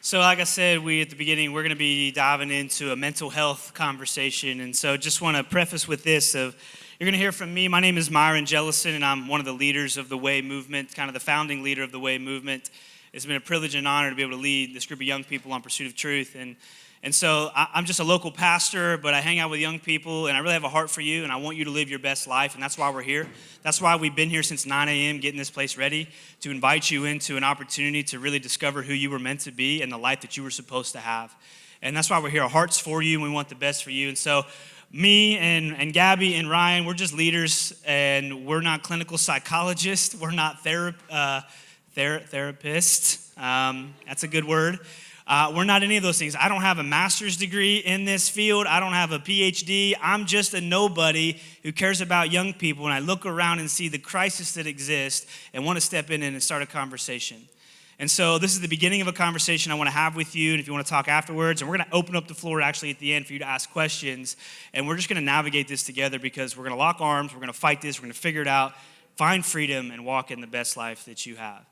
So like I said, at the beginning, we're going to be diving into a mental health conversation. And so just want to preface with this you're going to hear from me. My name is Myron Jellison, and I'm one of the leaders of TheWay movement, kind of the founding leader of TheWay movement. It's been a privilege and honor to be able to lead this group of young people on pursuit of truth. And so I'm just a local pastor, but I hang out with young people, and I really have a heart for you, and I want you to live your best life, and that's why we're here. That's why we've been here since 9 a.m. getting this place ready, to invite you into an opportunity to really discover who you were meant to be and the life that you were supposed to have. And that's why we're here. Our heart's for you, and we want the best for you. And so me and Gabby and Ryan, we're just leaders, and we're not clinical psychologists. We're not therapists. That's a good word. We're not any of those things. I don't have a master's degree in this field. I don't have a PhD. I'm just a nobody who cares about young people, and I look around and see the crisis that exists and want to step in and start a conversation. And so this is the beginning of a conversation I want to have with you, and if you want to talk afterwards, and we're going to open up the floor actually at the end for you to ask questions, and we're just going to navigate this together because we're going to lock arms, we're going to fight this, we're going to figure it out, find freedom, and walk in the best life that you have.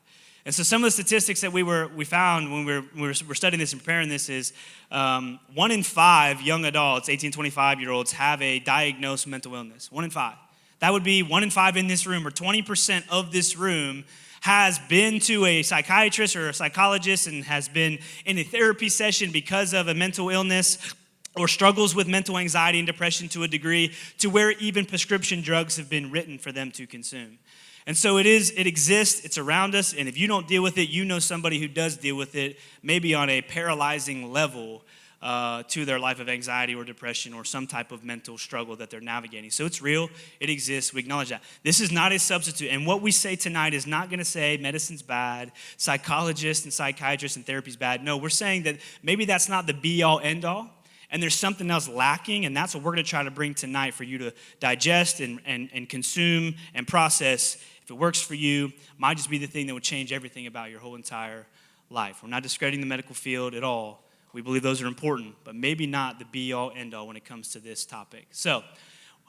And so some of the statistics that we found when we were studying this and preparing this is 1 in 5 young adults, 18 to 25-year-olds, have a diagnosed mental illness. 1 in 5. That would be 1 in 5 in this room, or 20% of this room has been to a psychiatrist or a psychologist and has been in a therapy session because of a mental illness or struggles with mental anxiety and depression to a degree to where even prescription drugs have been written for them to consume. And so it exists, it's around us, and if you don't deal with it, you know somebody who does deal with it, maybe on a paralyzing level to their life of anxiety or depression or some type of mental struggle that they're navigating. So it's real, it exists, we acknowledge that. This is not a substitute, and what we say tonight is not gonna say medicine's bad, psychologists and psychiatrists and therapy's bad. No, we're saying that maybe that's not the be-all, end-all, and there's something else lacking, and that's what we're gonna try to bring tonight for you to digest and consume and process. If it works for you, might just be the thing that would change everything about your whole entire life. We're not discrediting the medical field at all. We believe those are important, but maybe not the be-all, end-all when it comes to this topic. So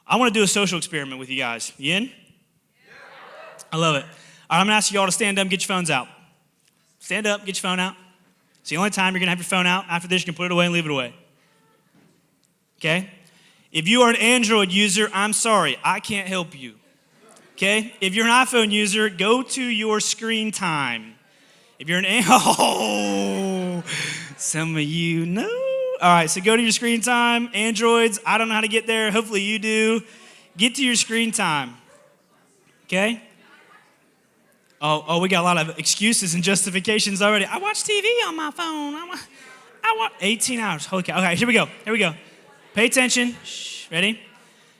I want to do a social experiment with you guys. You in? Yeah. I love it. All right, I'm going to ask you all to stand up and get your phones out. Stand up, get your phone out. It's the only time you're going to have your phone out. After this, you can put it away and leave it away. Okay? If you are an Android user, I'm sorry. I can't help you. Okay, if you're an iPhone user, go to your screen time. If you're some of you know. All right, so go to your screen time. Androids, I don't know how to get there. Hopefully you do. Get to your screen time. Okay? Oh, we got a lot of excuses and justifications already. I watch TV on my phone. I watch 18 hours. Holy cow. Okay, here we go. Pay attention. Shh, ready?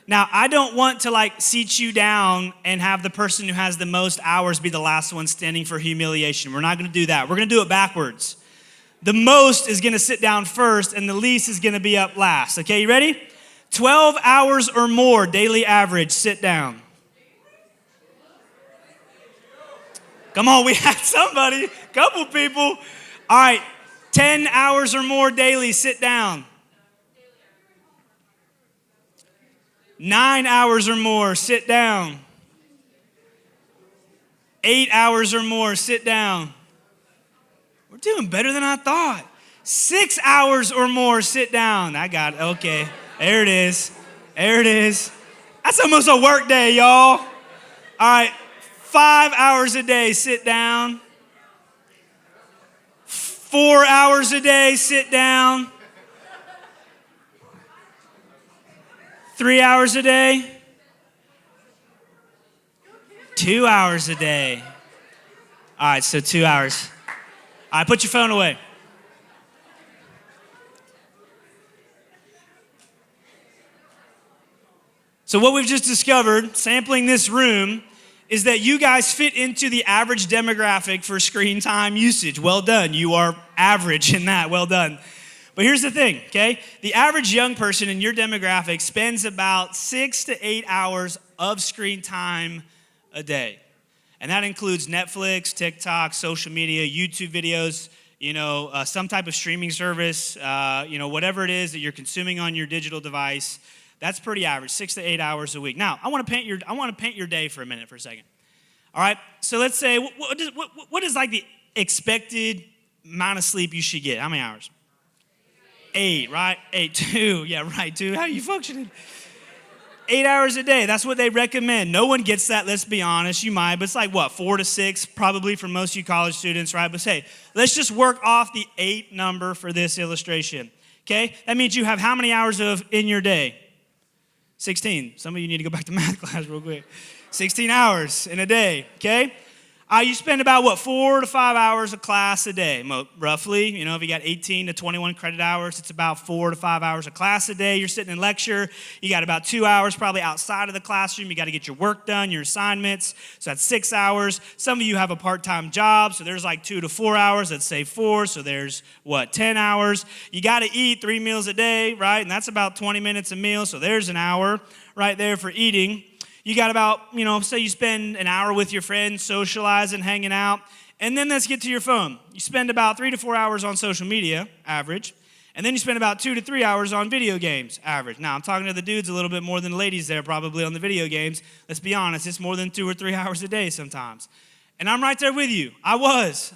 Now, I don't want to seat you down and have the person who has the most hours be the last one standing for humiliation. We're not going to do that. We're going to do it backwards. The most is going to sit down first, and the least is going to be up last. Okay, you ready? 12 hours or more daily average, sit down. Come on, we had somebody, couple people. All right, 10 hours or more daily, sit down. 9 hours or more, sit down. 8 hours or more, sit down. We're doing better than I thought. 6 hours or more, sit down. I got it, okay. There it is. That's almost a work day, y'all. All right, 5 hours a day, sit down. 4 hours a day, sit down. 3 hours a day? 2 hours a day. All right, so 2 hours. All right, put your phone away. So what we've just discovered, sampling this room, is that you guys fit into the average demographic for screen time usage. Well done. You are average in that. Well done. But here's the thing, okay? The average young person in your demographic spends about 6 to 8 hours of screen time a day. And that includes Netflix, TikTok, social media, YouTube videos, some type of streaming service, whatever it is that you're consuming on your digital device. That's pretty average, 6 to 8 hours a week. Now, I want to paint your day for a second. All right, so let's say, what is like the expected amount of sleep you should get? How many hours? 8, right? 8, 2. Yeah, right, 2. How are you functioning? 8 hours a day. That's what they recommend. No one gets that, let's be honest. You might, but it's like what, 4 to 6 probably for most of you college students, right? But hey, let's just work off the 8 number for this illustration, okay? That means you have how many hours in your day? 16. Some of you need to go back to math class real quick. 16 hours in a day, okay? You spend about, 4 to 5 hours of class a day, roughly. You know, if you got 18 to 21 credit hours, it's about 4 to 5 hours of class a day. You're sitting in lecture. You got about 2 hours probably outside of the classroom. You got to get your work done, your assignments. So that's 6 hours. Some of you have a part-time job, so there's like 2 to 4 hours. Let's say 4, so there's, 10 hours. You got to eat 3 meals a day, right? And that's about 20 minutes a meal, so there's an hour right there for eating. You got about, say you spend an hour with your friends, socializing, hanging out, and then let's get to your phone. You spend about 3 to 4 hours on social media, average, and then you spend about 2 to 3 hours on video games, average. Now, I'm talking to the dudes a little bit more than the ladies there probably on the video games. Let's be honest, it's more than 2 or 3 hours a day sometimes. And I'm right there with you. I was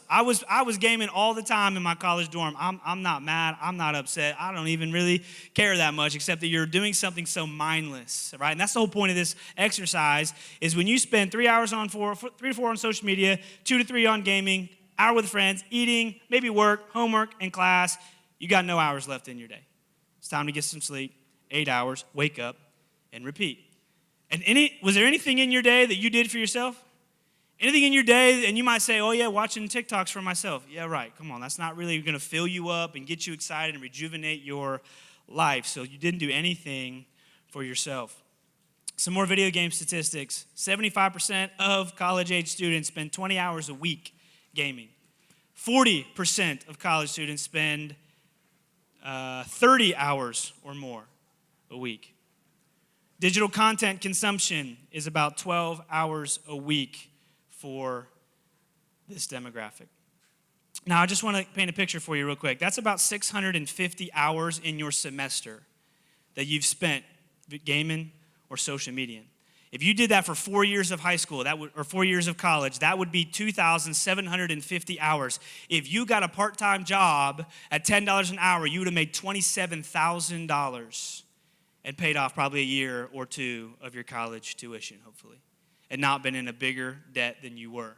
gaming all the time in my college dorm. I'm not mad. I'm not upset. I don't even really care that much, except that you're doing something so mindless, right? And that's the whole point of this exercise is when you spend 3 to 4 on social media, 2 to 3 on gaming, hour with friends, eating, maybe work, homework, and class, you got no hours left in your day. It's time to get some sleep, 8 hours, wake up, and repeat. And was there anything in your day that you did for yourself? Anything in your day, and you might say, oh yeah, watching TikToks for myself. Yeah, right, come on, that's not really going to fill you up and get you excited and rejuvenate your life. So you didn't do anything for yourself. Some more video game statistics. 75% of college-age students spend 20 hours a week gaming. 40% of college students spend 30 hours or more a week. Digital content consumption is about 12 hours a week for this demographic. Now, I just want to paint a picture for you real quick. That's about 650 hours in your semester that you've spent gaming or social media. If you did that for 4 years of high school, or 4 years of college, that would be 2,750 hours. If you got a part-time job at $10 an hour, you would have made $27,000 and paid off probably a year or two of your college tuition, hopefully, and not been in a bigger debt than you were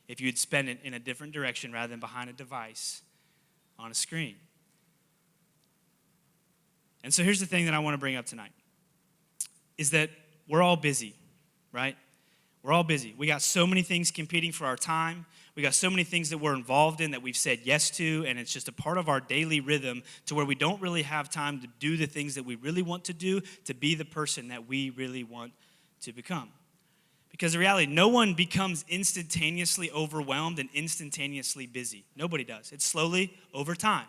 if you had spent it in a different direction rather than behind a device on a screen. And so here's the thing that I want to bring up tonight, is that we're all busy, right? We're all busy. We got so many things competing for our time. We got so many things that we're involved in that we've said yes to, and it's just a part of our daily rhythm to where we don't really have time to do the things that we really want to do, to be the person that we really want to become. Because the reality, no one becomes instantaneously overwhelmed and instantaneously busy. Nobody does. It's slowly over time.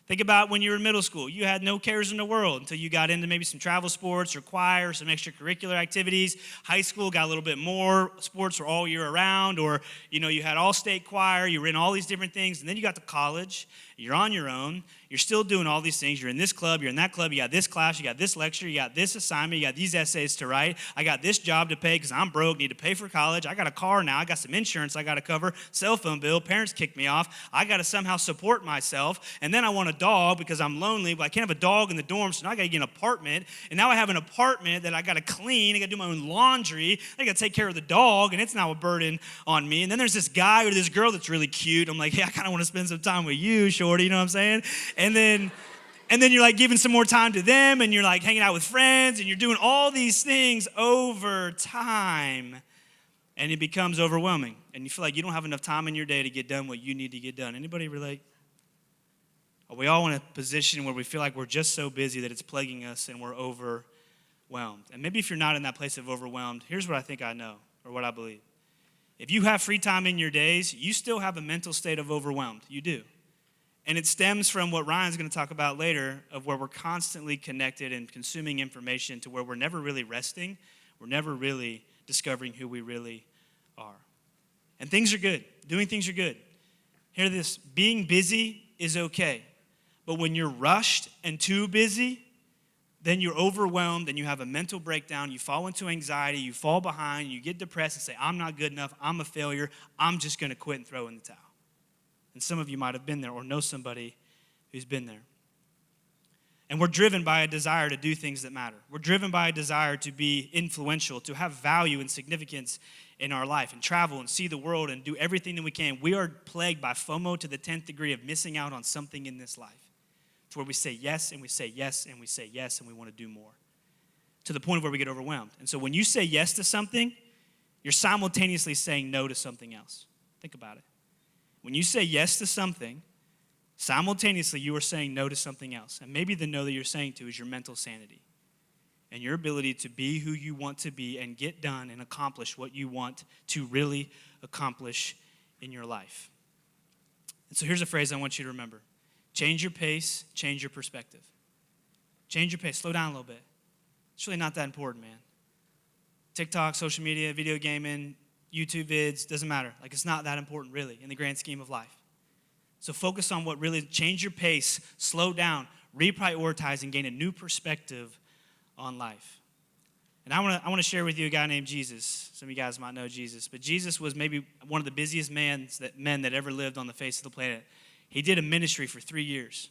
Think about when you were in middle school. You had no cares in the world until you got into maybe some travel sports or choir, some extracurricular activities. High school got a little bit more. Sports were all year round, or you had all-state choir. You were in all these different things. And then you got to college. You're on your own. You're still doing all these things. You're in this club. You're in that club. You got this class. You got this lecture. You got this assignment. You got these essays to write. I got this job to pay because I'm broke. Need to pay for college. I got a car now. I got some insurance I got to cover. Cell phone bill. Parents kicked me off. I got to somehow support myself. And then I want a dog because I'm lonely, but I can't have a dog in the dorm, so now I got to get an apartment. And now I have an apartment that I got to clean. I got to do my own laundry. I got to take care of the dog, and it's now a burden on me. And then there's this guy or this girl that's really cute. I'm like, hey, I kind of want to spend some time with you, shorty. You know what I'm saying? And then you're like giving some more time to them, and you're like hanging out with friends, and you're doing all these things over time, and it becomes overwhelming. And you feel like you don't have enough time in your day to get done what you need to get done. Anybody relate? Are we all in a position where we feel like we're just so busy that it's plaguing us and we're overwhelmed? And maybe if you're not in that place of overwhelmed, here's what I think I know, or what I believe. If you have free time in your days, you still have a mental state of overwhelmed. You do. And it stems from what Ryan's going to talk about later, of where we're constantly connected and consuming information to where we're never really resting. We're never really discovering who we really are. And things are good. Doing things are good. Hear this. Being busy is okay. But when you're rushed and too busy, then you're overwhelmed and you have a mental breakdown. You fall into anxiety. You fall behind. You get depressed and say, I'm not good enough. I'm a failure. I'm just going to quit and throw in the towel. And some of you might have been there or know somebody who's been there. And we're driven by a desire to do things that matter. We're driven by a desire to be influential, to have value and significance in our life, and travel and see the world and do everything that we can. We are plagued by FOMO to the 10th degree of missing out on something in this life. It's where we say yes and we say yes and we say yes and we want to do more, to the point of where we get overwhelmed. And so when you say yes to something, you're simultaneously saying no to something else. Think about it. When you say yes to something, simultaneously you are saying no to something else. And maybe the no that you're saying to is your mental sanity and your ability to be who you want to be and get done and accomplish what you want to really accomplish in your life. And so here's a phrase I want you to remember. Change your pace, change your perspective. Change your pace, slow down a little bit. It's really not that important, man. TikTok, social media, video gaming, YouTube vids, doesn't matter. Like, it's not that important, really, in the grand scheme of life. So focus on what really, change your pace, slow down, reprioritize, and gain a new perspective on life. And I want to share with you a guy named Jesus. Some of you guys might know Jesus, but Jesus was maybe one of the busiest men that ever lived on the face of the planet. He did a ministry for 3 years.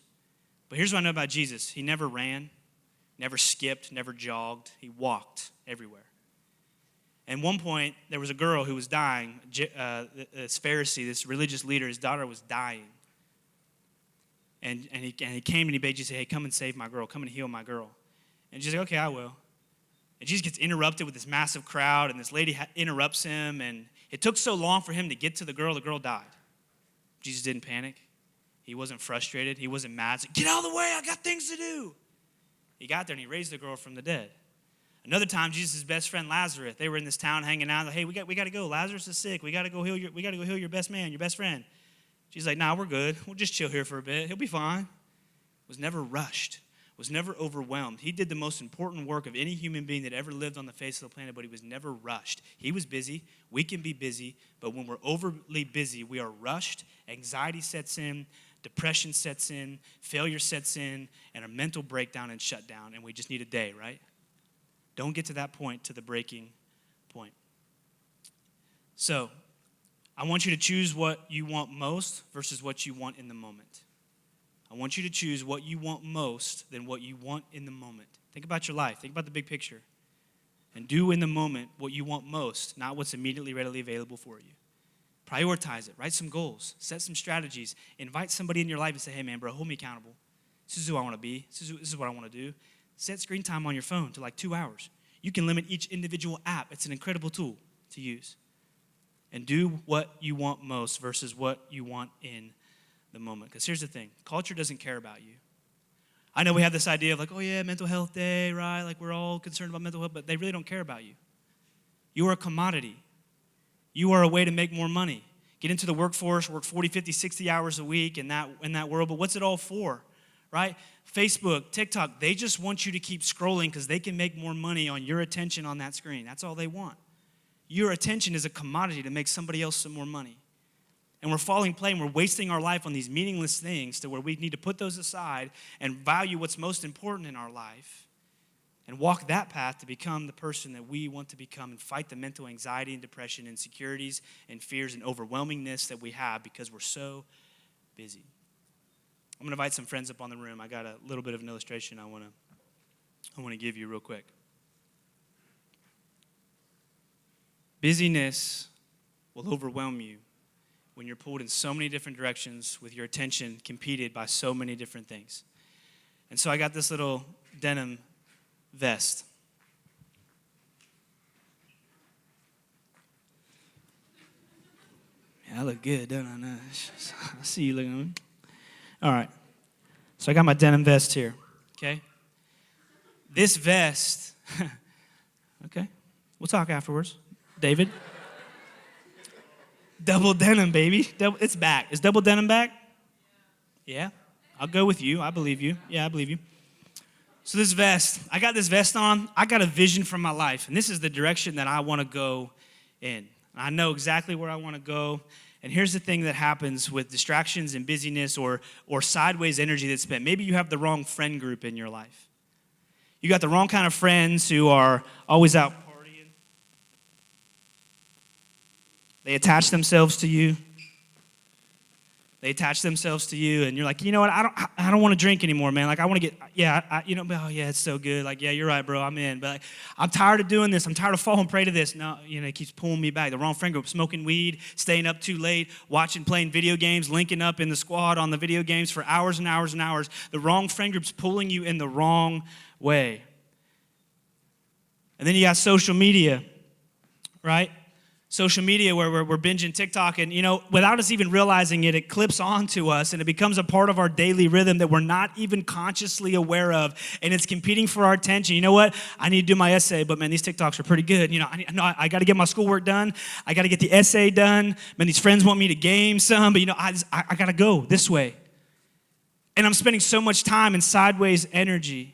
But here's what I know about Jesus. He never ran, never skipped, never jogged. He walked everywhere. At one point, there was a girl who was dying. This Pharisee, this religious leader, his daughter was dying. And he came and he begged Jesus, hey, come and save my girl. Come and heal my girl. And Jesus said, okay, I will. And Jesus gets interrupted with this massive crowd, and this lady interrupts him. And it took so long for him to get to the girl died. Jesus didn't panic. He wasn't frustrated. He wasn't mad. He said, get out of the way. I got things to do. He got there and he raised the girl from the dead. Another time, Jesus' best friend Lazarus, they were in this town hanging out. Hey, we got to go. Lazarus is sick. We got to go heal your best man, your best friend. She's like, nah, we're good. We'll just chill here for a bit. He'll be fine. Was never rushed. Was never overwhelmed. He did the most important work of any human being that ever lived on the face of the planet, but he was never rushed. He was busy. We can be busy, but when we're overly busy, we are rushed. Anxiety sets in. Depression sets in. Failure sets in. And a mental breakdown and shutdown. And we just need a day, right? Don't get to that point, to the breaking point. So, I want you to choose what you want most versus what you want in the moment. I want you to choose what you want most than what you want in the moment. Think about your life. Think about the big picture. And do in the moment what you want most, not what's immediately readily available for you. Prioritize it. Write some goals. Set some strategies. Invite somebody in your life and say, hey, man, bro, hold me accountable. This is who I want to be. This is what I want to do. Set screen time on your phone to like 2 hours. You can limit each individual app. It's an incredible tool to use. And do what you want most versus what you want in the moment. Because here's the thing. Culture doesn't care about you. I know we have this idea of like, oh yeah, mental health day, right? Like we're all concerned about mental health, but they really don't care about you. You are a commodity. You are a way to make more money. Get into the workforce, work 40, 50, 60 hours a week in that world. But what's it all for, right? Facebook, TikTok, they just want you to keep scrolling because they can make more money on your attention on that screen. That's all they want. Your attention is a commodity to make somebody else some more money. And we're falling prey and we're wasting our life on these meaningless things to where we need to put those aside and value what's most important in our life and walk that path to become the person that we want to become and fight the mental anxiety and depression, insecurities and fears and overwhelmingness that we have because we're so busy. I'm going to invite some friends up on the room. I got a little bit of an illustration I want to give you real quick. Busyness will overwhelm you when you're pulled in so many different directions with your attention competed by so many different things. And so I got this little denim vest. Yeah, I look good, don't I? I see you looking at me. All right. So I got my denim vest here, okay? This vest, okay, we'll talk afterwards. David. Double denim, baby. It's back. Is double denim back? Yeah. I'll go with you. I believe you. Yeah, I believe you. So this vest, I got this vest on. I got a vision for my life, and this is the direction that I want to go in. I know exactly where I want to go. And here's the thing that happens with distractions and busyness or sideways energy that's spent. Maybe you have the wrong friend group in your life. You got the wrong kind of friends who are always out partying. They attach themselves to you. They attach themselves to you, and you're like, you know what? I don't want to drink anymore, man. Like, I want to get, oh yeah, it's so good. Like, yeah, you're right, bro. I'm in. But like, I'm tired of doing this. I'm tired of falling prey to this. No, it keeps pulling me back. The wrong friend group, smoking weed, staying up too late, playing video games, linking up in the squad on the video games for hours and hours and hours. The wrong friend group's pulling you in the wrong way. And then you got social media, right? Social media where we're binging TikTok, and without us even realizing it, it clips onto us and it becomes a part of our daily rhythm that we're not even consciously aware of, and it's competing for our attention. You know what? I need to do my essay, but man, these TikToks are pretty good. I got to get my schoolwork done. I got to get the essay done. Man, these friends want me to game some, but I got to go this way. And I'm spending so much time in sideways energy.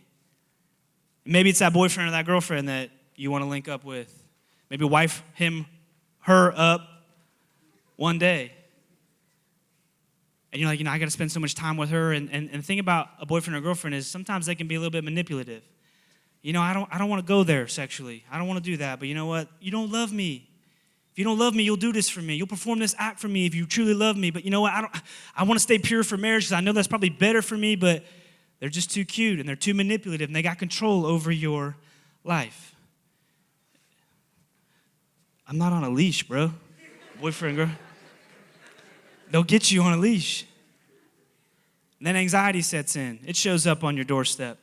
Maybe it's that boyfriend or that girlfriend that you want to link up with. Maybe wife her up one day. And you're like, I got to spend so much time with her. And the thing about a boyfriend or girlfriend is sometimes they can be a little bit manipulative. I don't want to go there sexually. I don't want to do that. But you know what? You don't love me. If you don't love me, you'll do this for me. You'll perform this act for me if you truly love me. But you know what? I want to stay pure for marriage because I know that's probably better for me, but they're just too cute and they're too manipulative and they got control over your life. I'm not on a leash, bro. Boyfriend, girl. They'll get you on a leash. And then anxiety sets in. It shows up on your doorstep.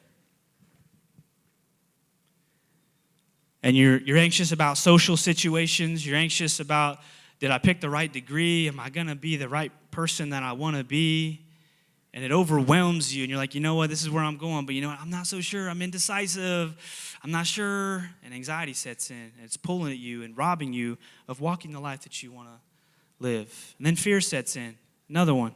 And you're anxious about social situations. You're anxious about, did I pick the right degree? Am I going to be the right person that I want to be? And it overwhelms you. And you're like, you know what? This is where I'm going. But you know what? I'm not so sure. I'm indecisive. I'm not sure. And anxiety sets in. And it's pulling at you and robbing you of walking the life that you want to live. And then fear sets in. Another one.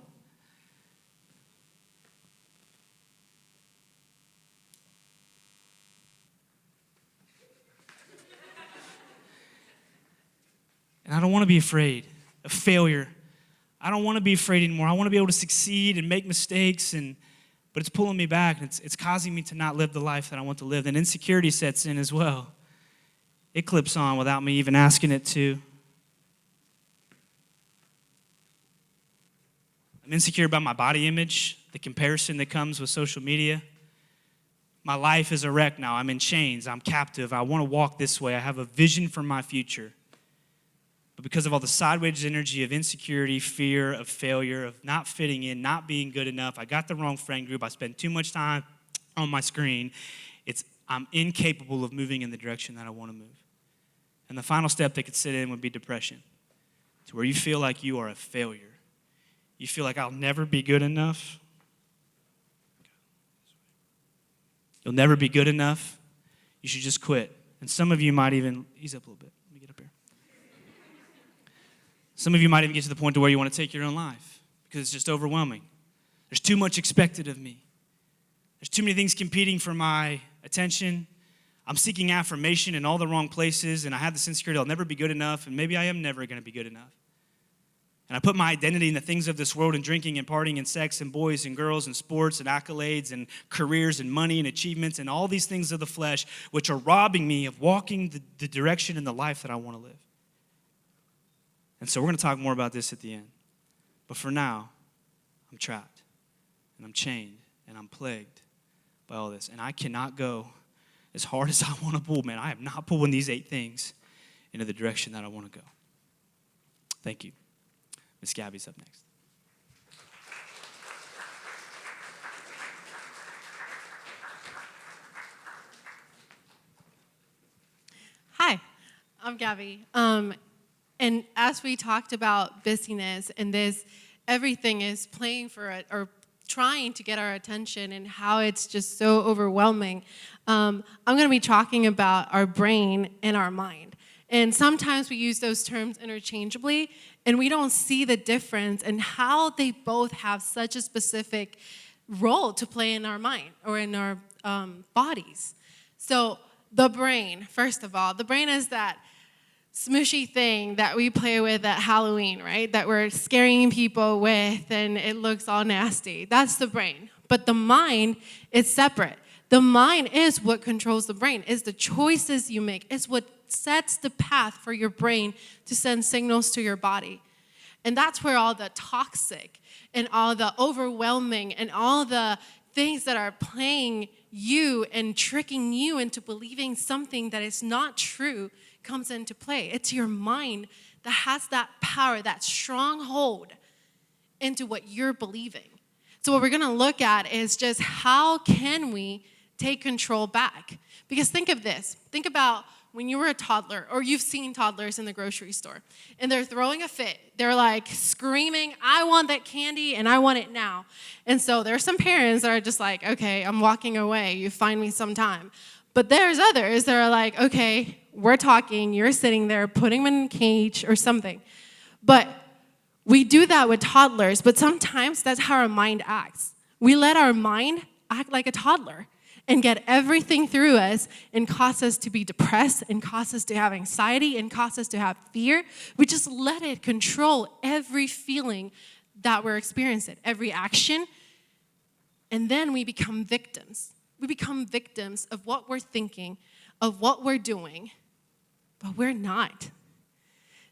And I don't want to be afraid of failure. I don't want to be afraid anymore. I want to be able to succeed and make mistakes, but it's pulling me back, and it's causing me to not live the life that I want to live. And insecurity sets in as well. It clips on without me even asking it to. I'm insecure about my body image, the comparison that comes with social media. My life is a wreck now. I'm in chains. I'm captive. I want to walk this way. I have a vision for my future. But because of all the sideways energy of insecurity, fear, of failure, of not fitting in, not being good enough, I got the wrong friend group, I spend too much time on my screen, I'm incapable of moving in the direction that I want to move. And the final step that could sit in would be depression, to where you feel like you are a failure. You feel like I'll never be good enough. You'll never be good enough. You should just quit. And some of you might even, ease up a little bit. Let me get up here. Some of you might even get to the point to where you want to take your own life because it's just overwhelming. There's too much expected of me. There's too many things competing for my attention. I'm seeking affirmation in all the wrong places, and I have this insecurity I'll never be good enough, and maybe I am never going to be good enough. And I put my identity in the things of this world and drinking and partying and sex and boys and girls and sports and accolades and careers and money and achievements and all these things of the flesh, which are robbing me of walking the direction and the life that I want to live. And so we're going to talk more about this at the end. But for now, I'm trapped, and I'm chained, and I'm plagued by all this. And I cannot go as hard as I want to pull. Man, I am not pulling these 8 things into the direction that I want to go. Thank you. Miss Gabby's up next. Hi, I'm Gabby. And as we talked about busyness and this, everything is playing for it or trying to get our attention and how it's just so overwhelming. I'm going to be talking about our brain and our mind. And sometimes we use those terms interchangeably, and we don't see the difference and how they both have such a specific role to play in our mind or in our bodies. So the brain, first of all, the brain is that smushy thing that we play with at Halloween, right? That we're scaring people with and it looks all nasty. That's the brain. But the mind is separate. The mind is what controls the brain. It's the choices you make. It's what sets the path for your brain to send signals to your body. And that's where all the toxic and all the overwhelming and all the things that are playing you and tricking you into believing something that is not true comes into play. It's your mind that has that power, that stronghold into what you're believing. So what we're going to look at is just how can we take control back? Because think of this. Think about when you were a toddler, or you've seen toddlers in the grocery store, and they're throwing a fit. They're like screaming, I want that candy, and I want it now. And so there's some parents that are just like, okay, I'm walking away. You find me sometime. But there's others that are like, okay, we're talking. You're sitting there, putting them in a cage or something. But we do that with toddlers, but sometimes that's how our mind acts. We let our mind act like a toddler and get everything through us and cause us to be depressed and cause us to have anxiety and cause us to have fear. We just let it control every feeling that we're experiencing, every action, and then we become victims. We become victims of what we're thinking, of what we're doing, but we're not.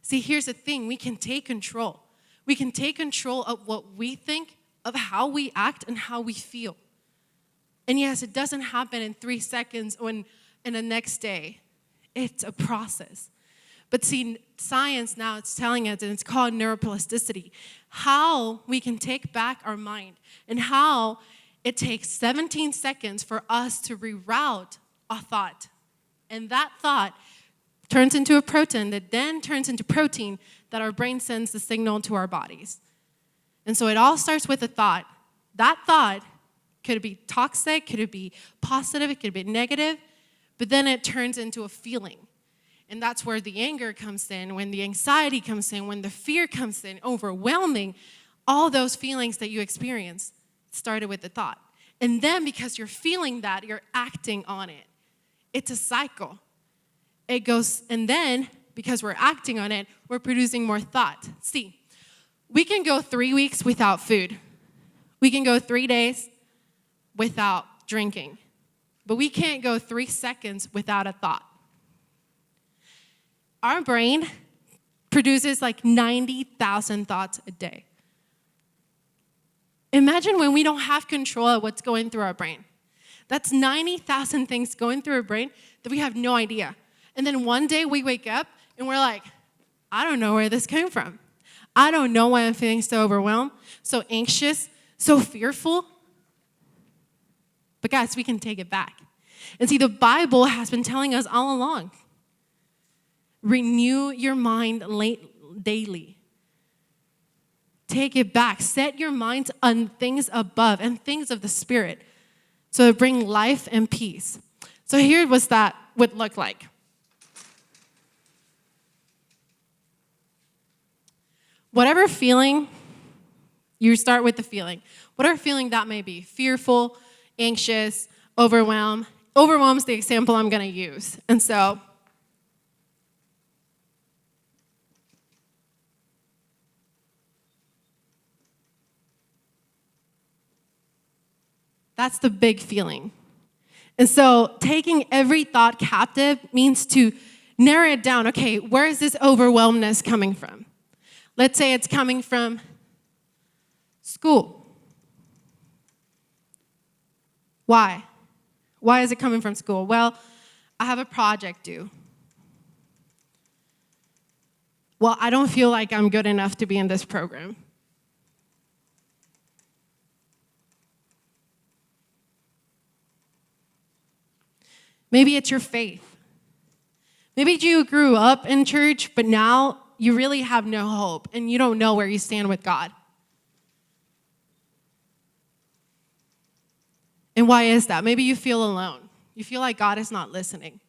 See, here's the thing. We can take control. We can take control of what we think, of how we act, and how we feel. And yes, it doesn't happen in 3 seconds or in the next day. It's a process. But see, science now it's telling us, and it's called neuroplasticity, how we can take back our mind and how it takes 17 seconds for us to reroute a thought. And that thought turns into a protein that then turns into protein that our brain sends the signal to our bodies. And so it all starts with a thought. That thought could be toxic, could it be positive, it could be negative, but then it turns into a feeling. And that's where the anger comes in, when the anxiety comes in, when the fear comes in, overwhelming, all those feelings that you experience started with the thought. And then because you're feeling that, you're acting on it. It's a cycle. It goes, and then because we're acting on it, we're producing more thought. See, we can go 3 weeks without food. We can go 3 days without drinking. But we can't go 3 seconds without a thought. Our brain produces like 90,000 thoughts a day. Imagine when we don't have control of what's going through our brain. That's 90,000 things going through our brain that we have no idea. And then one day we wake up and we're like, I don't know where this came from. I don't know why I'm feeling so overwhelmed, so anxious, so fearful. But guys, we can take it back. And see, the Bible has been telling us all along, renew your mind daily. Take it back. Set your mind on things above and things of the Spirit so to bring life and peace. So here was that would look like. Whatever feeling, you start with the feeling. Whatever feeling that may be, fearful, anxious, overwhelmed. Overwhelmed is the example I'm going to use. And so that's the big feeling. And so taking every thought captive means to narrow it down. Okay, where is this overwhelmness coming from? Let's say it's coming from school. Why? Why is it coming from school? Well, I have a project due. Well, I don't feel like I'm good enough to be in this program. Maybe it's your faith. Maybe you grew up in church, but now you really have no hope and you don't know where you stand with God. And why is that? Maybe you feel alone. You feel like God is not listening.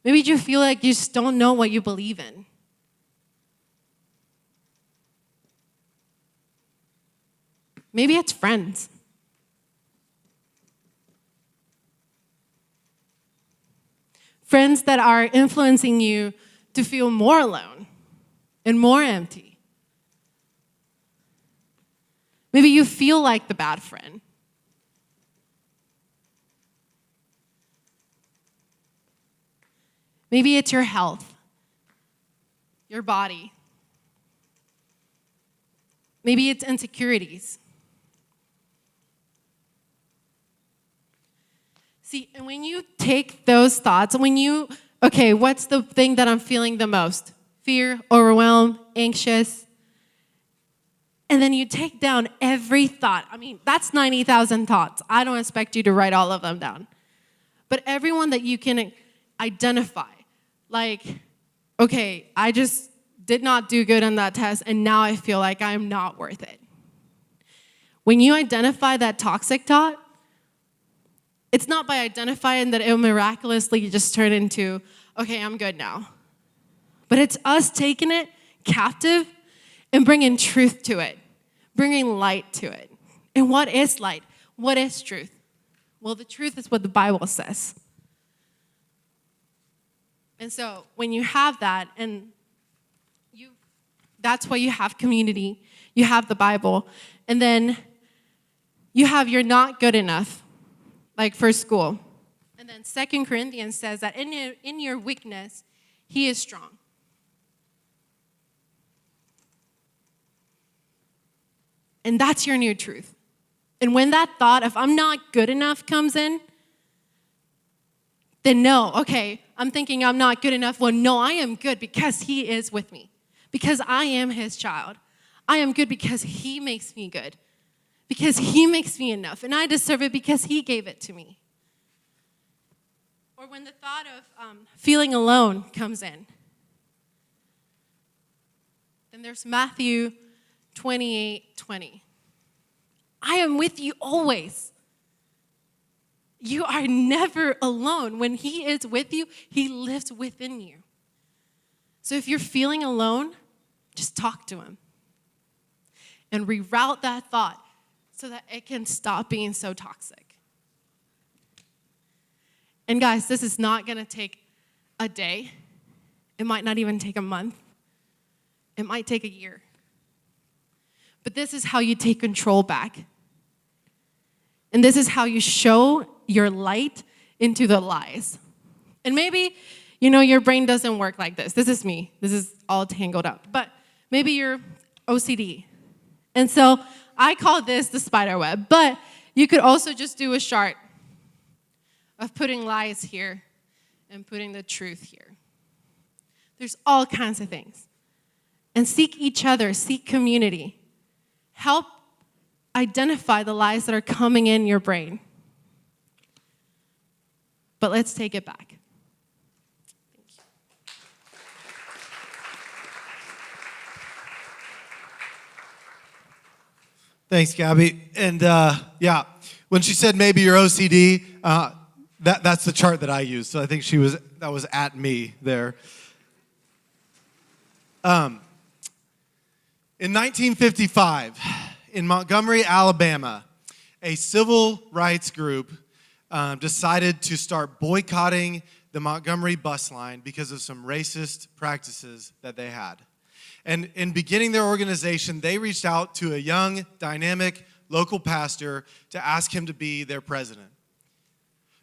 Maybe you feel like you just don't know what you believe in. Maybe it's friends. Friends that are influencing you to feel more alone and more empty. Maybe you feel like the bad friend. Maybe it's your health. your body. Maybe it's insecurities. See, and when you take those thoughts, what's the thing that I'm feeling the most? Fear, overwhelmed, anxious. And then you take down every thought. I mean, that's 90,000 thoughts. I don't expect you to write all of them down. But everyone that you can identify, like, okay, I just did not do good on that test, and now I feel like I'm not worth it. When you identify that toxic thought, it's not by identifying that it will miraculously just turn into, okay, I'm good now. But it's us taking it captive and bringing truth to it, bringing light to it. And what is light? What is truth? Well, the truth is what the Bible says. And so when you have that, that's why you have community, you have the Bible, and then you have you're not good enough, like for school. And then 2 Corinthians says that in your weakness, he is strong. And that's your new truth. And when that thought of I'm not good enough comes in, then no, okay, I'm thinking I'm not good enough. Well, no, I am good because he is with me. Because I am his child. I am good because he makes me good. Because he makes me enough. And I deserve it because he gave it to me. Or when the thought of feeling alone comes in, then there's Matthew 28:20. I am with you always. You are never alone. When he is with you, he lives within you. So if you're feeling alone, just talk to him. And reroute that thought so that it can stop being so toxic. And guys, this is not going to take a day. It might not even take a month. It might take a year. But this is how you take control back. And this is how you show your light into the lies. And maybe, your brain doesn't work like this. This is me. This is all tangled up. But maybe you're OCD. And so I call this the spider web. But you could also just do a chart of putting lies here and putting the truth here. There's all kinds of things. And seek each other, seek community. Help identify the lies that are coming in your brain. But let's take it back. Thank you. Thanks, Gabby. And when she said maybe you're OCD, that's the chart that I use. So I think that was at me there. In 1955, in Montgomery, Alabama, a civil rights group decided to start boycotting the Montgomery bus line because of some racist practices that they had. And in beginning their organization, they reached out to a young, dynamic local pastor to ask him to be their president.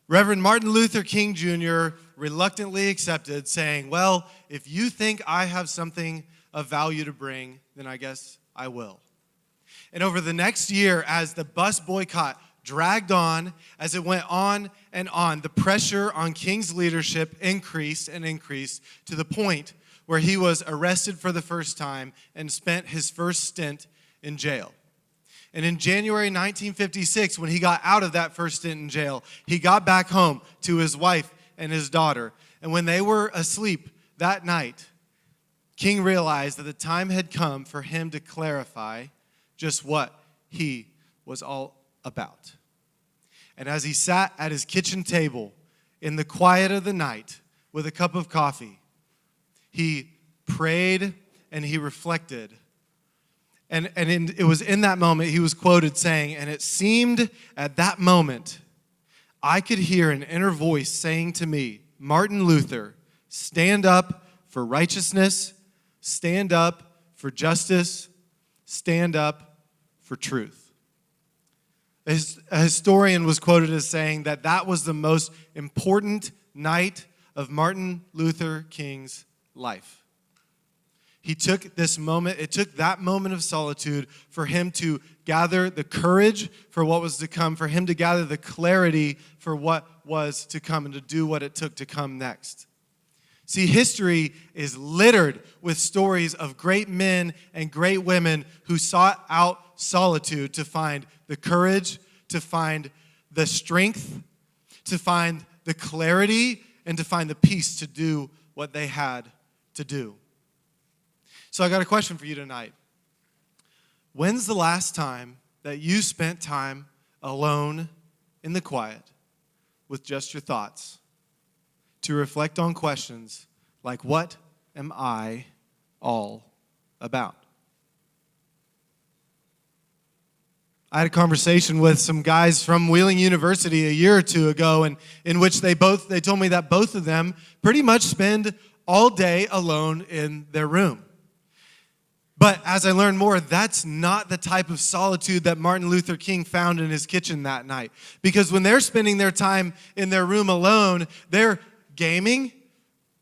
Reverend Martin Luther King Jr. reluctantly accepted, saying, well, if you think I have something of value to bring, then I guess I will. And over the next year, as the bus boycott dragged on, as it went on and on, the pressure on King's leadership increased and increased to the point where he was arrested for the first time and spent his first stint in jail. And in January 1956, when he got out of that first stint in jail, he got back home to his wife and his daughter. And when they were asleep that night, King realized that the time had come for him to clarify just what he was all about. And as he sat at his kitchen table in the quiet of the night with a cup of coffee, he prayed and he reflected. It was in that moment he was quoted saying, and it seemed at that moment I could hear an inner voice saying to me, Martin Luther, stand up for righteousness, stand up for justice, stand up for truth. A historian was quoted as saying that was the most important night of Martin Luther King's life. He took this moment, it took that moment of solitude for him to gather the courage for what was to come, for him to gather the clarity for what was to come, and to do what it took to come next. See, history is littered with stories of great men and great women who sought out solitude to find the courage, to find the strength, to find the clarity, and to find the peace to do what they had to do. So I got a question for you tonight. When's the last time that you spent time alone in the quiet with just your thoughts to reflect on questions like, what am I all about? I had a conversation with some guys from Wheeling University a year or two ago, and in which they told me that both of them pretty much spend all day alone in their room. But as I learned more, that's not the type of solitude that Martin Luther King found in his kitchen that night. Because when they're spending their time in their room alone, they're gaming,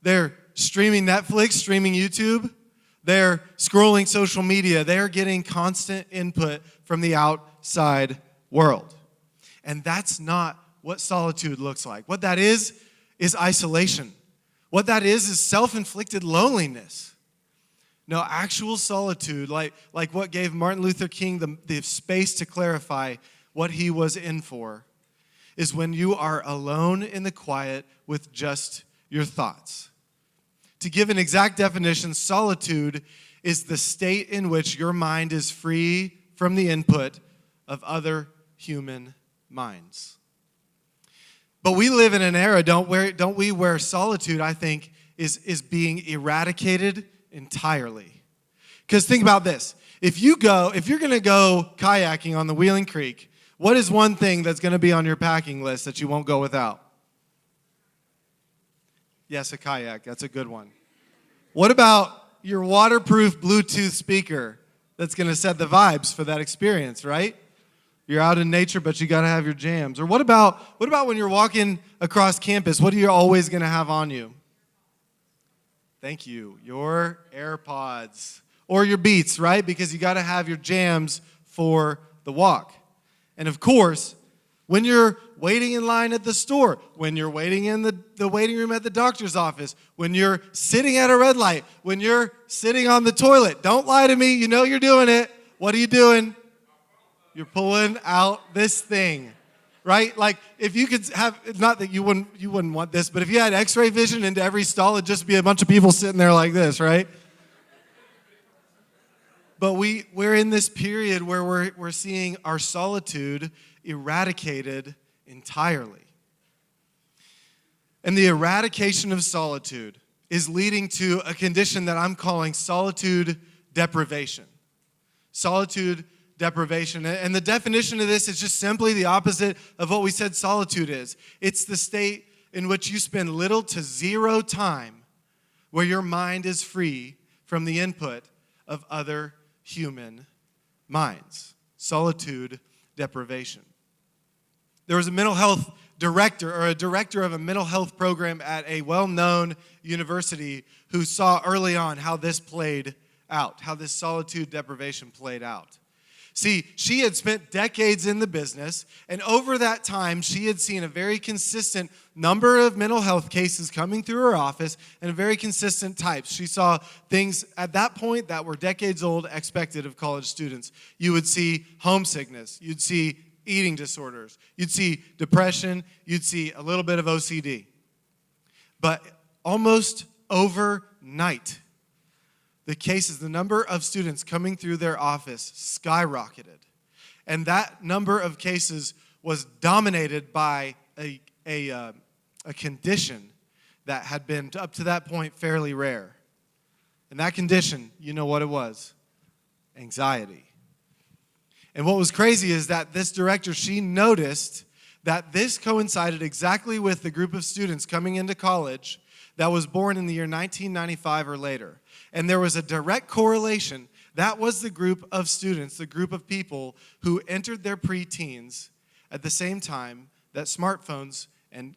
they're streaming Netflix, streaming YouTube, they're scrolling social media, they're getting constant input from the outside world. And that's not what solitude looks like. What that is isolation. What that is self-inflicted loneliness. No, actual solitude, like what gave Martin Luther King the space to clarify what he was in for, is when you are alone in the quiet with just your thoughts. To give an exact definition, solitude is the state in which your mind is free from the input of other human minds. But we live in an era, don't we, where solitude, I think, is being eradicated entirely. Because think about this. If you're going to go kayaking on the Wheeling Creek, what is one thing that's going to be on your packing list that you won't go without? Yes, a kayak. That's a good one. What about your waterproof Bluetooth speaker that's going to set the vibes for that experience, right? You're out in nature, but you got to have your jams. Or what about when you're walking across campus? What are you always going to have on you? Thank you. Your AirPods or your Beats, right? Because you got to have your jams for the walk. And of course, when you're waiting in line at the store, when you're waiting in the waiting room at the doctor's office, when you're sitting at a red light, when you're sitting on the toilet, don't lie to me. You know you're doing it. What are you doing? You're pulling out this thing. Right? Like, if you could have, not that you wouldn't want this, but if you had x-ray vision into every stall, it'd just be a bunch of people sitting there like this, right? But we're in this period where we're seeing our solitude eradicated entirely. And the eradication of solitude is leading to a condition that I'm calling solitude deprivation. Solitude deprivation. And the definition of this is just simply the opposite of what we said solitude is. It's the state in which you spend little to zero time where your mind is free from the input of other human minds. Solitude deprivation. There was a mental health director or a director of a mental health program at a well-known university who saw early on how this played out, how this solitude deprivation played out. See, she had spent decades in the business, and over that time, she had seen a very consistent number of mental health cases coming through her office and a very consistent types. She saw things at that point that were decades old, expected of college students. You would see homesickness. You'd see eating disorders. You'd see depression. You'd see a little bit of OCD. But almost overnight, the number of students coming through their office skyrocketed. And that number of cases was dominated by a condition that had been, up to that point, fairly rare. And that condition, you know what it was? Anxiety. And what was crazy is that this director, she noticed that this coincided exactly with the group of students coming into college that was born in the year 1995 or later. And there was a direct correlation. That was the group of students, the group of people who entered their preteens at the same time that smartphones and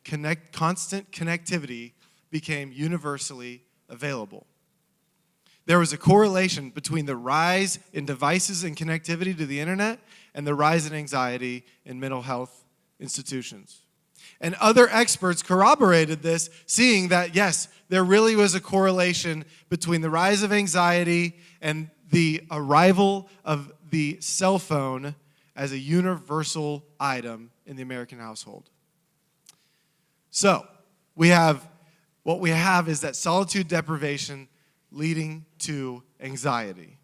constant connectivity became universally available. there was a correlation between the rise in devices and connectivity to the internet and the rise in anxiety in mental health institutions. And other experts corroborated this, seeing that, yes, there really was a correlation between the rise of anxiety and the arrival of the cell phone as a universal item in the American household. So, what we have is that solitude deprivation leading to anxiety.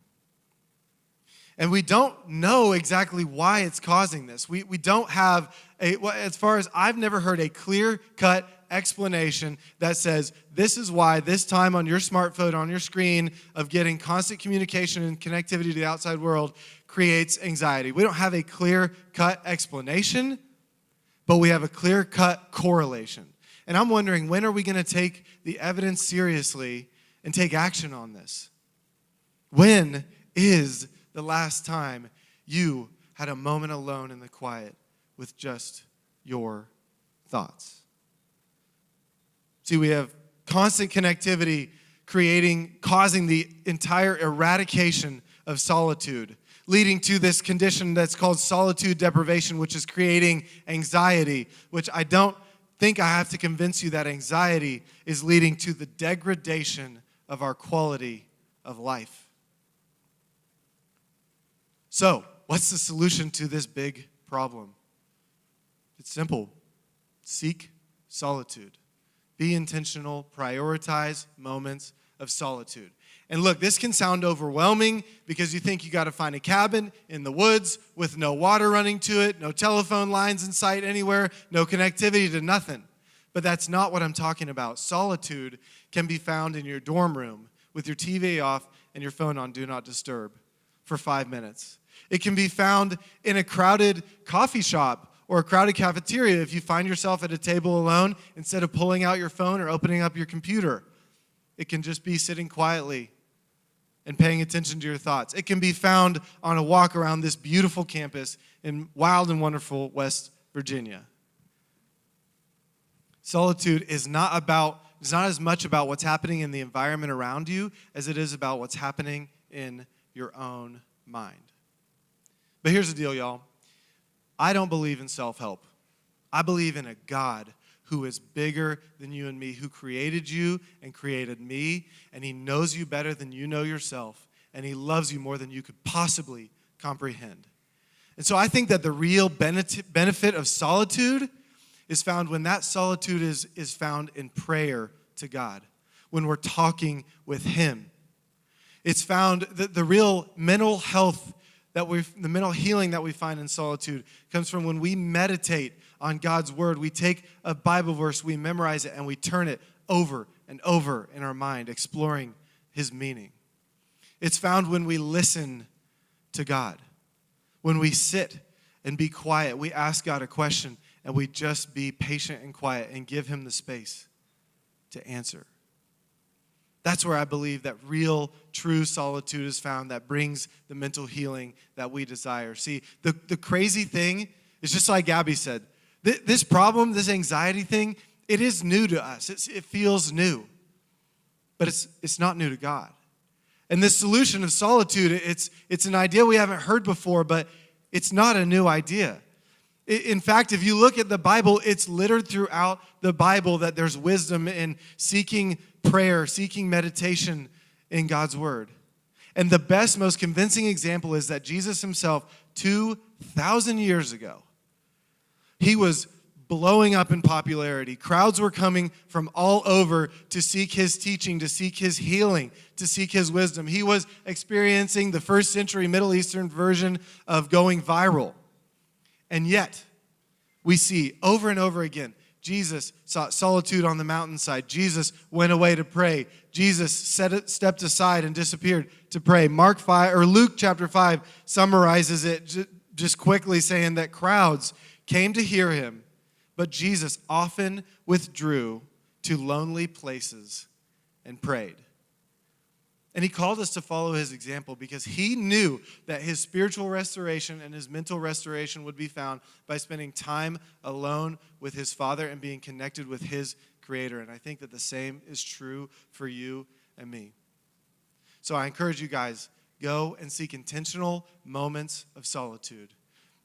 And we don't know exactly why it's causing this. We don't have, as far as I've never heard, a clear-cut explanation that says this is why this time on your smartphone, on your screen of getting constant communication and connectivity to the outside world creates anxiety. We don't have a clear-cut explanation, but we have a clear-cut correlation. And I'm wondering, when are we going to take the evidence seriously and take action on this? When is the last time you had a moment alone in the quiet with just your thoughts? See, we have constant connectivity causing the entire eradication of solitude, leading to this condition that's called solitude deprivation, which is creating anxiety, which I don't think I have to convince you that anxiety is leading to the degradation of our quality of life. So, what's the solution to this big problem? It's simple. Seek solitude. Be intentional. Prioritize moments of solitude. And look, this can sound overwhelming because you think you got to find a cabin in the woods with no water running to it, no telephone lines in sight anywhere, no connectivity to nothing. But that's not what I'm talking about. Solitude can be found in your dorm room with your TV off and your phone on Do Not Disturb for 5 minutes. It can be found in a crowded coffee shop or a crowded cafeteria if you find yourself at a table alone instead of pulling out your phone or opening up your computer. It can just be sitting quietly and paying attention to your thoughts. It can be found on a walk around this beautiful campus in wild and wonderful West Virginia. Solitude is not as much about what's happening in the environment around you as it is about what's happening in your own mind. But here's the deal, y'all. I don't believe in self-help. I believe in a God who is bigger than you and me, who created you and created me, and he knows you better than you know yourself, and he loves you more than you could possibly comprehend. And so I think that the real benefit of solitude is found when that solitude is found in prayer to God, when we're talking with him. It's found the real mental health the mental healing that we find in solitude comes from when we meditate on God's word. We take a Bible verse, we memorize it, and we turn it over and over in our mind, exploring his meaning. It's found when we listen to God. When we sit and be quiet, we ask God a question, and we just be patient and quiet and give him the space to answer. That's where I believe that real, true solitude is found that brings the mental healing that we desire. See, the crazy thing is just like Gabby said, this problem, this anxiety thing, it is new to us. It feels new, but it's not new to God. And this solution of solitude, it's an idea we haven't heard before, but it's not a new idea. In fact, if you look at the Bible, it's littered throughout the Bible that there's wisdom in seeking prayer, seeking meditation in God's word. And the best, most convincing example is that Jesus himself, 2,000 years ago, he was blowing up in popularity. Crowds were coming from all over to seek his teaching, to seek his healing, to seek his wisdom. He was experiencing the first century Middle Eastern version of going viral. And yet, we see over and over again, Jesus sought solitude on the mountainside. Jesus went away to pray. Jesus stepped aside and disappeared to pray. Luke chapter 5 summarizes it just quickly, saying that crowds came to hear him, but Jesus often withdrew to lonely places and prayed. And he called us to follow his example because he knew that his spiritual restoration and his mental restoration would be found by spending time alone with his Father and being connected with his Creator. And I think that the same is true for you and me. So I encourage you guys, go and seek intentional moments of solitude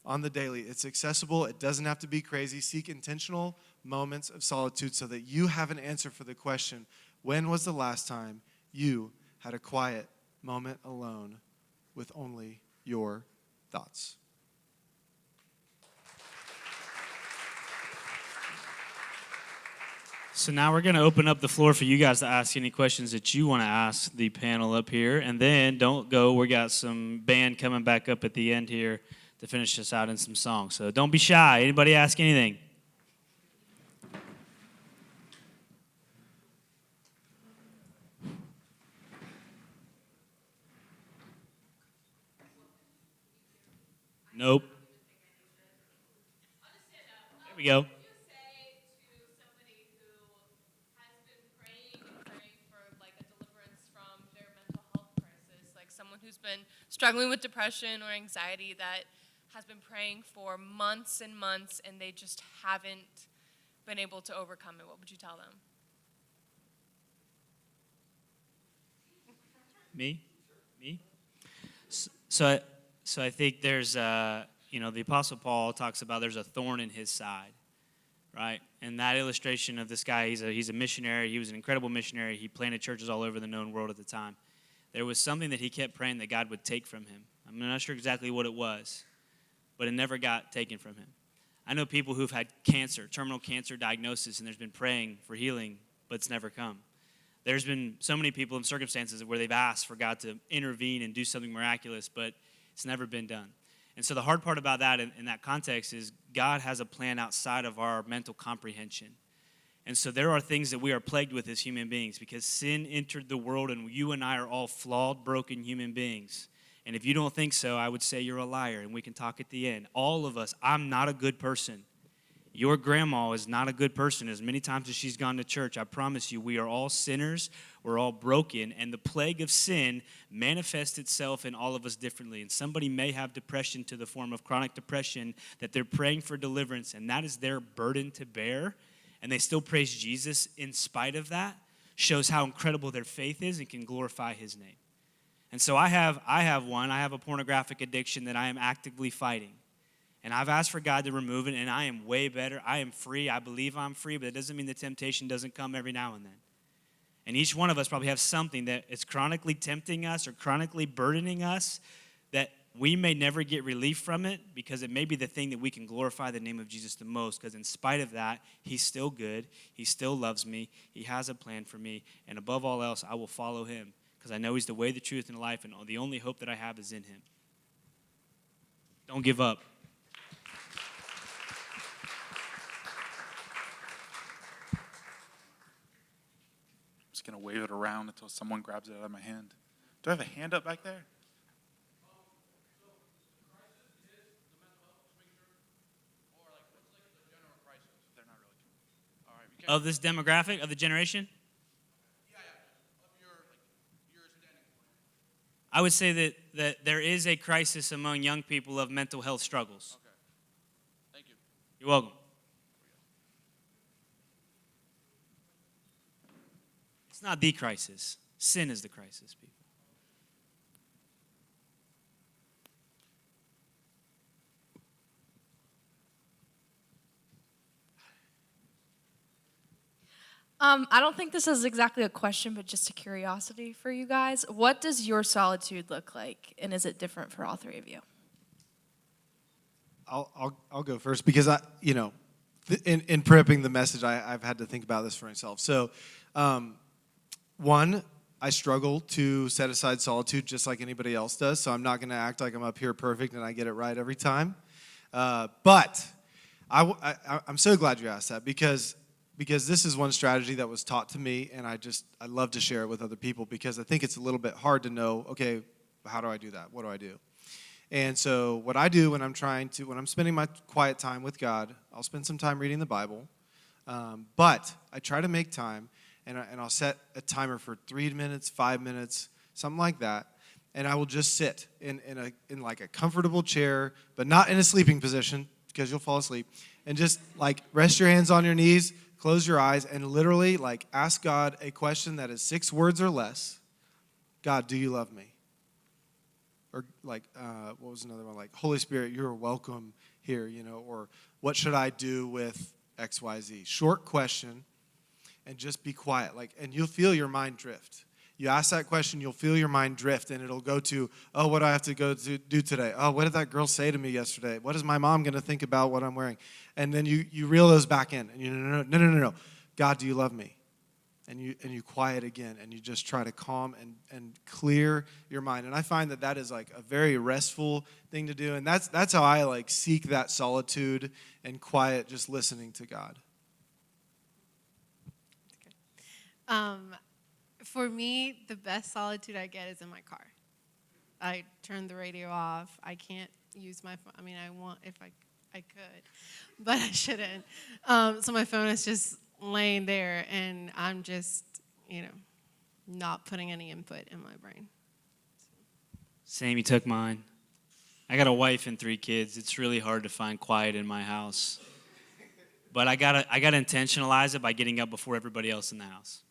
on the daily. It's accessible. It doesn't have to be crazy. Seek intentional moments of solitude so that you have an answer for the question, when was the last time you had a quiet moment alone with only your thoughts? So now we're going to open up the floor for you guys to ask any questions that you want to ask the panel up here. And then don't go. We got some band coming back up at the end here to finish us out in some songs. So don't be shy. Anybody ask anything? Nope. There we go. Someone who's been struggling with depression or anxiety that has been praying for months and months and they just haven't been able to overcome it, what would you tell them? Me? So I think there's, the Apostle Paul talks about there's a thorn in his side, right? And that illustration of this guy, he's a missionary. He was an incredible missionary. He planted churches all over the known world at the time. There was something that he kept praying that God would take from him. I'm not sure exactly what it was, but it never got taken from him. I know people who've had cancer, terminal cancer diagnosis, and there's been praying for healing, but it's never come. There's been so many people in circumstances where they've asked for God to intervene and do something miraculous, but it's never been done. And so the hard part about that in that context is God has a plan outside of our mental comprehension. And so there are things that we are plagued with as human beings because sin entered the world and you and I are all flawed, broken human beings. And if you don't think so, I would say you're a liar, and we can talk at the end. All of us, I'm not a good person. Your grandma is not a good person. As many times as she's gone to church, I promise you, we are all sinners. We're all broken. And the plague of sin manifests itself in all of us differently. And somebody may have depression to the form of chronic depression that they're praying for deliverance, and that is their burden to bear. And they still praise Jesus in spite of that, shows how incredible their faith is and can glorify his name. And so I have a pornographic addiction that I am actively fighting. And I've asked for God to remove it, and I am way better. I am free. I believe I'm free, but it doesn't mean the temptation doesn't come every now and then. And each one of us probably have something that is chronically tempting us or chronically burdening us that we may never get relief from it because it may be the thing that we can glorify the name of Jesus the most, because in spite of that, he's still good. He still loves me. He has a plan for me. And above all else, I will follow him because I know he's the way, the truth, and the life, and the only hope that I have is in him. Don't give up. I'm just going to wave it around until someone grabs it out of my hand. Do I have a hand up back there? Of this demographic, of the generation? I would say that there is a crisis among young people of mental health struggles. Okay. Thank you. You're welcome. It's not the crisis. Sin is the crisis, people. I don't think this is exactly a question, but just a curiosity for you guys. What does your solitude look like, and is it different for all three of you? I'll go first because in prepping the message, I've had to think about this for myself. So, one, I struggle to set aside solitude just like anybody else does. So I'm not going to act like I'm up here perfect and I get it right every time. But I'm so glad you asked that because this is one strategy that was taught to me, and I love to share it with other people because I think it's a little bit hard to know, okay, how do I do that? What do I do? And so what I do when I'm spending my quiet time with God, I'll spend some time reading the Bible, but I try to make time, and I'll set a timer for 3 minutes, 5 minutes, something like that, and I will just sit in like a comfortable chair, but not in a sleeping position because you'll fall asleep, and just like rest your hands on your knees, close your eyes, and literally like ask God a question that is 6 words or less, God, do you love me? Or like, what was another one? Like, Holy Spirit, you're welcome here, or what should I do with X, Y, Z? Short question, and just be quiet. And you'll feel your mind drift. You ask that question, you'll feel your mind drift, and it'll go to, oh, what do I have to go to do today? Oh, what did that girl say to me yesterday? What is my mom going to think about what I'm wearing? And then you reel those back in, and no. God, do you love me? And you quiet again, and you just try to calm and clear your mind. And I find that is like a very restful thing to do, and that's how I like seek that solitude and quiet, just listening to God. For me, the best solitude I get is in my car. I turn the radio off. I can't use my phone. I mean, I want if I could, but I shouldn't. So my phone is just laying there, and I'm just, not putting any input in my brain. Same, you took mine. I got a wife and 3 kids. It's really hard to find quiet in my house. But I gotta intentionalize it by getting up before everybody else in the house.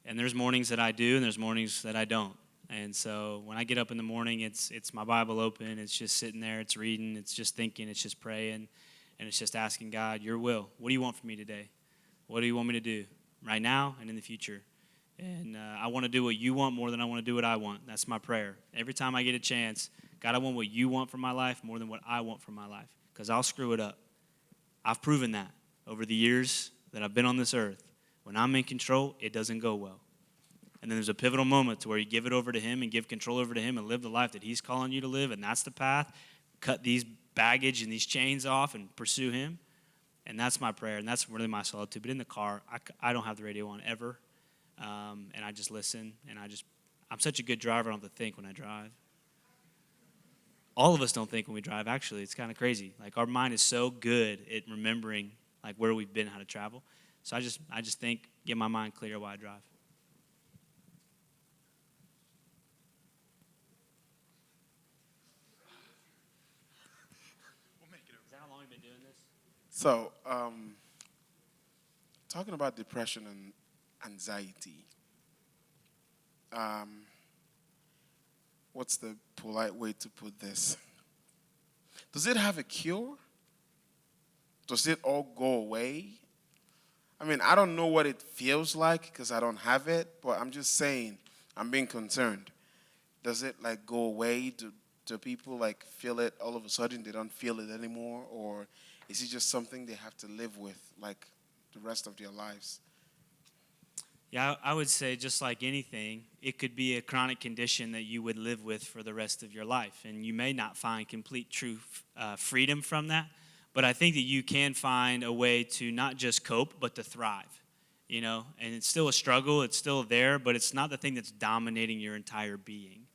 And there's mornings that I do, and there's mornings that I don't. And so when I get up in the morning, it's my Bible open. It's just sitting there. It's reading. It's just thinking. It's just praying. And it's just asking God, your will. What do you want from me today? What do you want me to do right now and in the future? And I want to do what you want more than I want to do what I want. That's my prayer. Every time I get a chance, God, I want what you want from my life more than what I want from my life, because I'll screw it up. I've proven that over the years that I've been on this earth. When I'm in control, it doesn't go well. And then there's a pivotal moment to where you give it over to him and give control over to him and live the life that he's calling you to live, and that's the path. Cut these baggage and these chains off and pursue him. And that's my prayer, and that's really my solitude. But in the car, I don't have the radio on ever, and I just listen, and I'm such a good driver, I don't have to think when I drive. All of us don't think when we drive, actually. It's kind of crazy. Like, our mind is so good at remembering, like, where we've been, how to travel. So I just think, get my mind clear while I drive. Is that how long you've been doing this? So, talking about depression and anxiety, what's the polite way to put this? Does it have a cure? Does it all go away? I mean, I don't know what it feels like because I don't have it, but I'm just saying, I'm being concerned. Does it like go away? Do people like feel it all of a sudden? They don't feel it anymore? Or is it just something they have to live with like the rest of their lives? Yeah, I would say just like anything, it could be a chronic condition that you would live with for the rest of your life. And you may not find complete true freedom from that. But I think that you can find a way to not just cope, but to thrive, And it's still a struggle. It's still there, but it's not the thing that's dominating your entire being,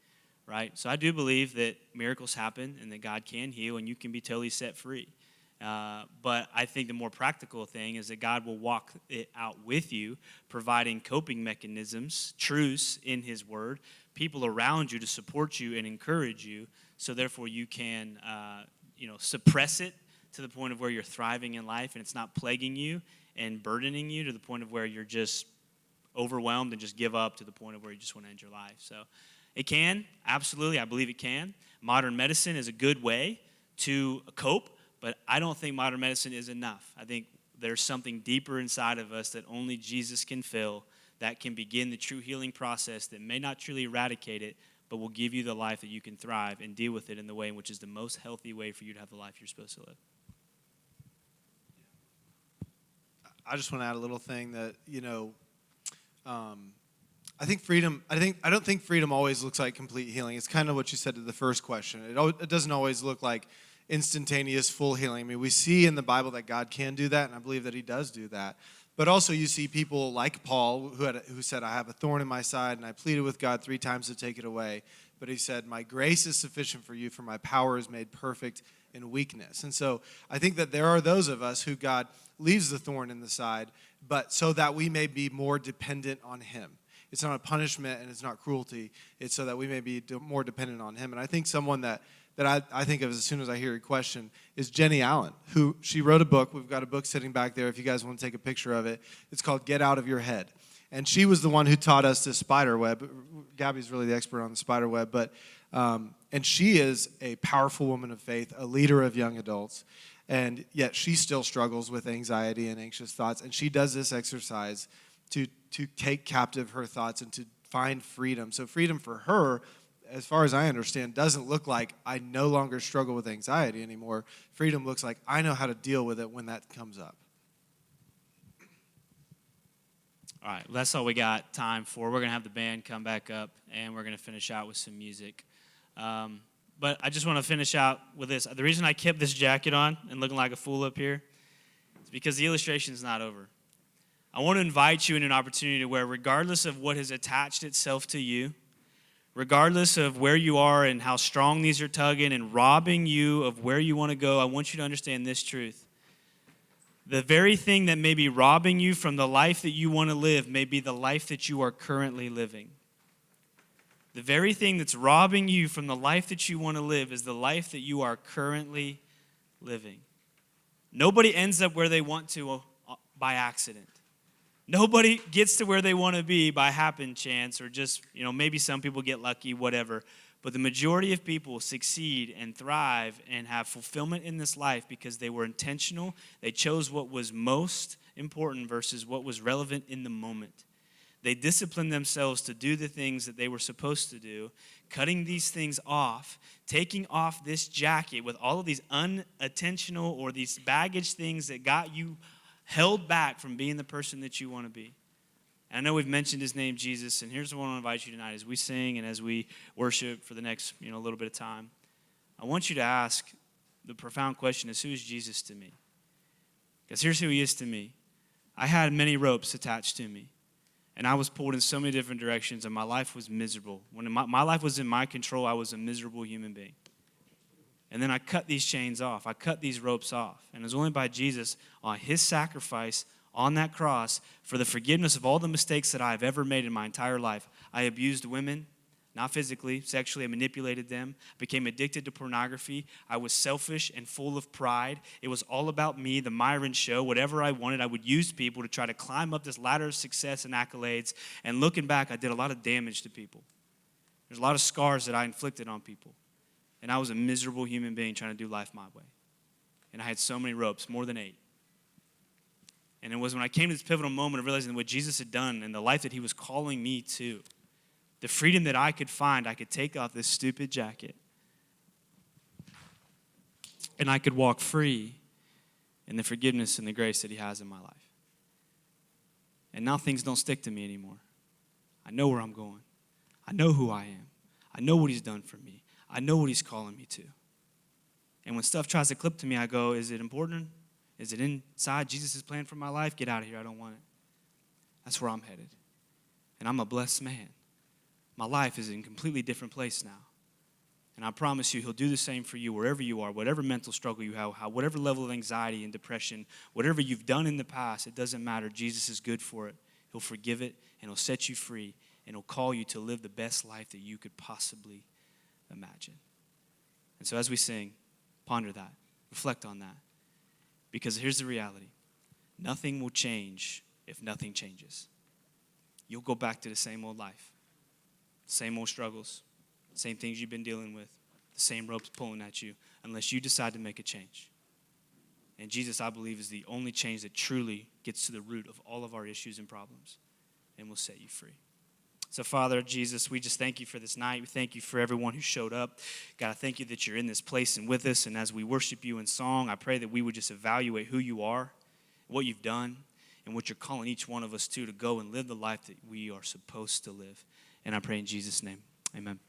right? So I do believe that miracles happen and that God can heal and you can be totally set free. But I think the more practical thing is that God will walk it out with you, providing coping mechanisms, truths in his word, people around you to support you and encourage you, so therefore you can, suppress it to the point of where you're thriving in life and it's not plaguing you and burdening you to the point of where you're just overwhelmed and just give up to the point of where you just want to end your life. So it can, absolutely, I believe it can. Modern medicine is a good way to cope, but I don't think modern medicine is enough. I think there's something deeper inside of us that only Jesus can fill that can begin the true healing process that may not truly eradicate it, but will give you the life that you can thrive and deal with it in the way in which is the most healthy way for you to have the life you're supposed to live. I just want to add a little thing that, I think freedom, I don't think freedom always looks like complete healing. It's kind of what you said to the first question. It doesn't always look like instantaneous full healing. I mean, we see in the Bible that God can do that, and I believe that he does do that. But also you see people like Paul who said, I have a thorn in my side, and I pleaded with God 3 times to take it away. But he said, my grace is sufficient for you, for my power is made perfect in weakness. And so I think that there are those of us who God leaves the thorn in the side, but so that we may be more dependent on him. It's not a punishment and it's not cruelty. It's so that we may be more dependent on him. And I think someone that I think of as soon as I hear your question is Jenny Allen, she wrote a book. We've got a book sitting back there if you guys want to take a picture of it. It's called Get Out of Your Head. And she was the one who taught us this spider web. Gabby's really the expert on the spider web, but and she is a powerful woman of faith, a leader of young adults, and yet she still struggles with anxiety and anxious thoughts. And she does this exercise to take captive her thoughts and to find freedom. So freedom for her, as far as I understand, doesn't look like I no longer struggle with anxiety anymore. Freedom looks like I know how to deal with it when that comes up. All right, that's all we got time for. We're going to have the band come back up, and we're going to finish out with some music. But I just want to finish out with this. The reason I kept this jacket on and looking like a fool up here is because the illustration is not over. I want to invite you in an opportunity to where, regardless of what has attached itself to you, regardless of where you are and how strong these are tugging and robbing you of where you want to go, I want you to understand this truth. The very thing that may be robbing you from the life that you want to live may be the life that you are currently living. The very thing that's robbing you from the life that you want to live is the life that you are currently living. Nobody ends up where they want to by accident. Nobody gets to where they want to be by happen chance or just, maybe some people get lucky, whatever. But the majority of people succeed and thrive and have fulfillment in this life because they were intentional. They chose what was most important versus what was relevant in the moment. They disciplined themselves to do the things that they were supposed to do, cutting these things off, taking off this jacket with all of these unintentional or these baggage things that got you held back from being the person that you want to be. And I know we've mentioned his name, Jesus, and here's what I want to invite you tonight as we sing and as we worship for the next little bit of time. I want you to ask the profound question is, who is Jesus to me? Because here's who he is to me. I had many ropes attached to me, and I was pulled in so many different directions, and my life was miserable. When my life was in my control, I was a miserable human being. And then I cut these chains off. I cut these ropes off. And it was only by Jesus, on his sacrifice on that cross, for the forgiveness of all the mistakes that I've ever made in my entire life. I abused women, not physically, sexually. I manipulated them. Became addicted to pornography. I was selfish and full of pride. It was all about me, the Myron show. Whatever I wanted, I would use people to try to climb up this ladder of success and accolades. And looking back, I did a lot of damage to people. There's a lot of scars that I inflicted on people. And I was a miserable human being trying to do life my way. And I had so many ropes, more than 8. And it was when I came to this pivotal moment of realizing what Jesus had done and the life that he was calling me to, the freedom that I could find, I could take off this stupid jacket and I could walk free in the forgiveness and the grace that he has in my life. And now things don't stick to me anymore. I know where I'm going. I know who I am. I know what he's done for me. I know what he's calling me to. And when stuff tries to clip to me, I go, is it important? Is it inside Jesus' plan for my life? Get out of here. I don't want it. That's where I'm headed. And I'm a blessed man. My life is in a completely different place now. And I promise you, he'll do the same for you wherever you are, whatever mental struggle you have, whatever level of anxiety and depression, whatever you've done in the past, it doesn't matter. Jesus is good for it. He'll forgive it, and he'll set you free, and he'll call you to live the best life that you could possibly imagine. And so as we sing, ponder that. Reflect on that. Because here's the reality. Nothing will change if nothing changes. You'll go back to the same old life. Same old struggles. Same things you've been dealing with. The same ropes pulling at you unless you decide to make a change. And Jesus, I believe, is the only change that truly gets to the root of all of our issues and problems and will set you free. So, Father, Jesus, we just thank you for this night. We thank you for everyone who showed up. God, I thank you that you're in this place and with us. And as we worship you in song, I pray that we would just evaluate who you are, what you've done, and what you're calling each one of us to go and live the life that we are supposed to live. And I pray in Jesus' name, amen.